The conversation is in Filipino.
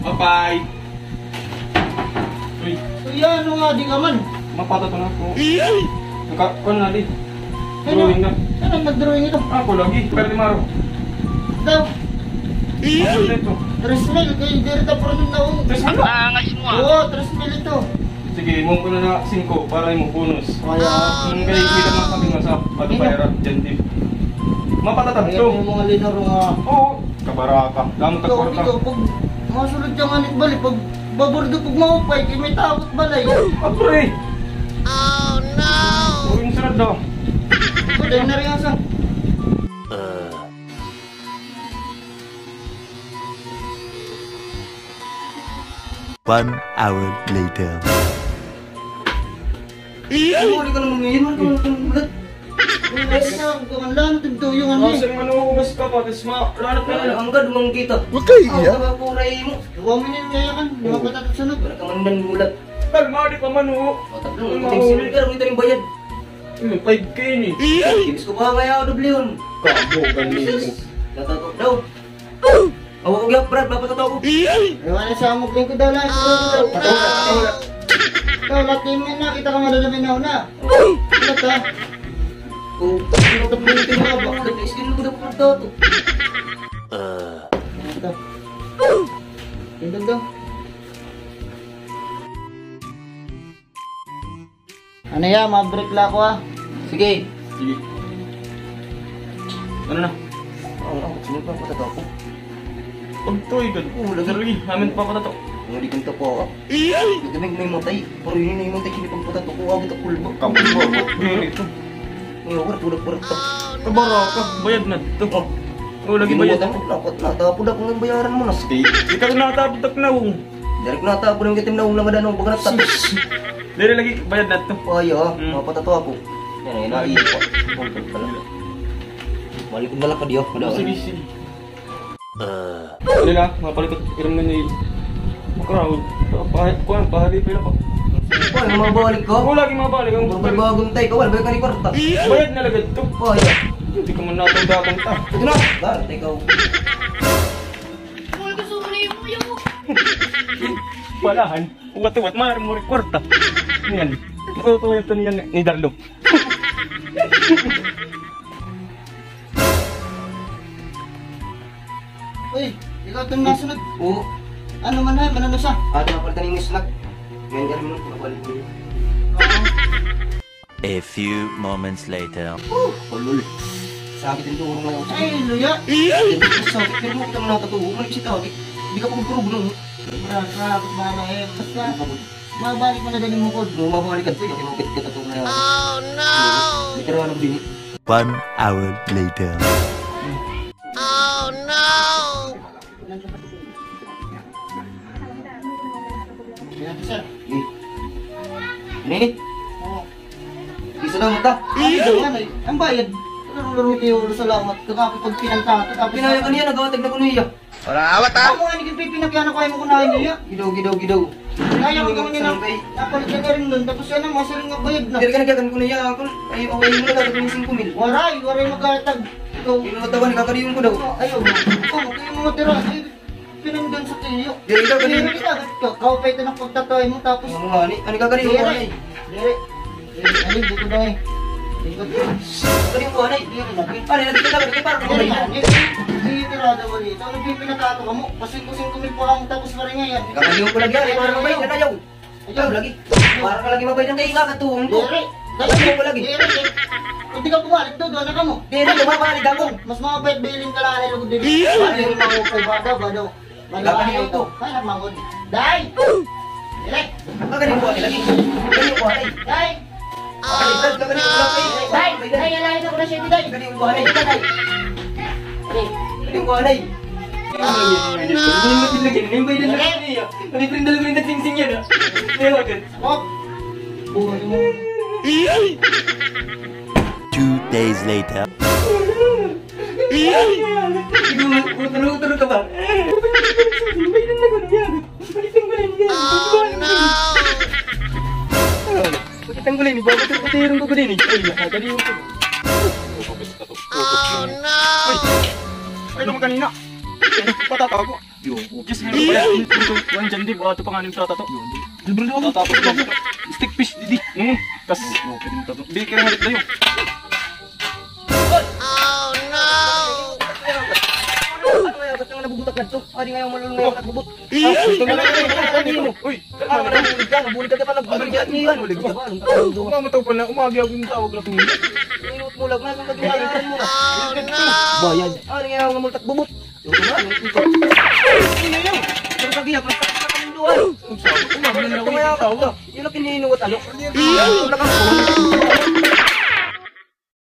Bye-bye. Uy. Kuya, ano nga, di ka man. Mapata to na ako. Nakakuan na di. Drawing na. Ano nag-drawing ito? Ako lagi. Pero di maro. Daw. Ano ito? 3 mil, kaya dirita pa rin na ako. Angas mo Oo, 3 mil ito. Sige, mo ko na 5 para mo bonus. Kaya, Kaya kita mo sabi nga sa patubayara dyan din. Mapatatab kaya to. yung mga linaro nga. Oo. Kabaraka. Gamot Ikaw, kwarta. ikaw, pag masulod ka nga balik, pag babordo pag maupay, kaya may takot balay. Apre. Oh no. Uring sarad daw. Ito, dahil na rin ang sang. One hour later. Ano, hindi ka naman ngayon, ano ka naman ulit. Ay, sa kamanlaan, tigtuyong ano eh. Masang manuubas ka pa, tapos malanap na lang. Hanggang dumang kita. Okay, Ang kabakuray mo. Huwaminin kaya kan, mga patatot sunod. Wala ka mandan gulat. Kalma, di pa manuho. Tatlong, kuting ka, kung ito rin bayad. 5K ni. Ibis ko ba kaya ako doble yun? Kabo, ganito. Natatok daw. Awa ko gyak, Brad, papatatok ko. Ewan na sa amok din ko daw lang. Ikaw, lahat yung nakita ka malalamin na una. Ilat ha? Kung pinutok mo yung tinaba, nag-skin ko daw patatok. Ito. Tindog daw. Ano yan, mabreak lang ako ha. Sige. Sige. Ano na? Oo, sunod pa patatok ko. Pagtoy, gan. Lagi, namin pa patato. Hindi kong tapo ako. Hindi kami may matay. Pero yun na yung matay, sinipang patatok ko. Ako ito pulbo. Kabo, dito. Ngayon ko, tulog-pulog ito. Kabaraka, bayad na ito. Oo, lagi bayad. Natapod ako ng bayaran mo na. Stay. Ikaw nataputak na oh. Direk natapod yung kitim na ulang madanong pag natapos. Dere lagi, bayad na ito. Ay, mapatato ako. Yan ay naiiyak ko. Malikod na lang ka diyo. Sige, sige. Ano na, mapalit at iram na niya. Makrowd. Kuhan, pahali pa yun ako. Ay, mabalik ka. Oo, lagi mabalik. May baguntay ka, wala ba ka ni kwarta? Bayad na lagad ito. Ay, Hindi ka man natawdakan ta. ito na. Bakit ikaw? Walahan. Uwat-uwat, maaari mo rin kwarta. Yan. Matutuwa ito niya ni Darlo. Uy, ikaw itong nasunod. Oo. Ano man ha, manano siya? Napalitan yung snack. Ngayon ka rin mo, mabalik mo yun. A few moments later. Lul. Sakit yung tuhong ngayon. Ay, luya. Sakit, pero mo kitang natatuho. Malik si Tawag. Hindi ka pagpurog nun. Marakot ba na eh. Basta, mabalik mo na din yung mukod. Mabalik ka ito, yung tinukit ka tatong na yan. Oh no! Literal ng bini. 1 hour later. Ini? Isa lang mata. Ang bayad. Laro kayo, salamat. Kakapag pinanta. Pinaya ka niya, nagawatag na ko niya. Wala awat Ako nga naging pinagyan ako ay mo kunahin niya. Gidaw. Kaya ko kami niya napalit ka rin nun. Tapos yan ang masaling magbayad na. Hindi ka nagkagan ko niya. Ay, away mo na gagawin yung 5 mil. Waray magkatag. Ikaw. Inutawan, kakaliyon ko daw. Ayaw mo. Kayo mga tira. Pinanggan sa tiyo. Diri ka ganun. Kau pa ito ng pagtatoy mo tapos. Ano nga ni? Ano kakaliyon ko anay? Dere. Ano dito daw eh. Kakaliyon ko anay. Ano na dito ka? Para ko Dere. na. Sige tirada mo dito. Nagpipinatato ka mo. Kasi 5 mil pa lang tapos pa rin ngayon. Kakaliyon ko lagi yan. Para mabay na ayaw. Ayaw lagi. Para ka lagi mabay ng kaya nga katuong ko. Dere. Kakaliyon ko lagi. Dere. Hindi ka bumalik doon. Doon na ka mo. Dere, lumabalik ako. Mas mabait bilin ka lang nila kung dili. Ano yung mga upay badaw. Kakaliyon ko. Kaya magod. Day! Direk! Kakaliyon ko anay lagi. Kakaliyon ko anay. Day! Kakaliyon ko lagi. Day! Day! Alahin ako na siya, Day! Kakaliyon ko anay. Day! Kakaliyon ko anay. Hop! Buhay mo. 2 days later. Utro ka ba? Bakitang gulay ni Baba terang ko din ni. Ay, nakakaliw ko. Ay, naman kanina. Patatawa ko. Yes, meron pa yan. Ito, yan dyan din. Ito pangalim sa tato. Libre daw ako. Tatapos lang. Stick fish, di. Tas, di kira ngalit tayo. Ano kaya? Ba't nga nabubutak na ito? Ari nga yung malulong ngayon at bubut. Ito na lang yun. Uy, Ano ka nang bulig ka? Nabulig ka pa nagbabalikat niyo yan. Bulig ka ba? Anong kakalo ka? mamataw pala. Umagi ako yung tawag na tumili. Minut mo lang na kung nagkakalaan mo na. Bayad. Ari nga yung multak bubut. Yung na, yung ito. Ano yun? Pero kagiyak, nagkakalinduan. Umagi na ako yung tawag. Yun ang kininuwat ano? Yung nakakapon.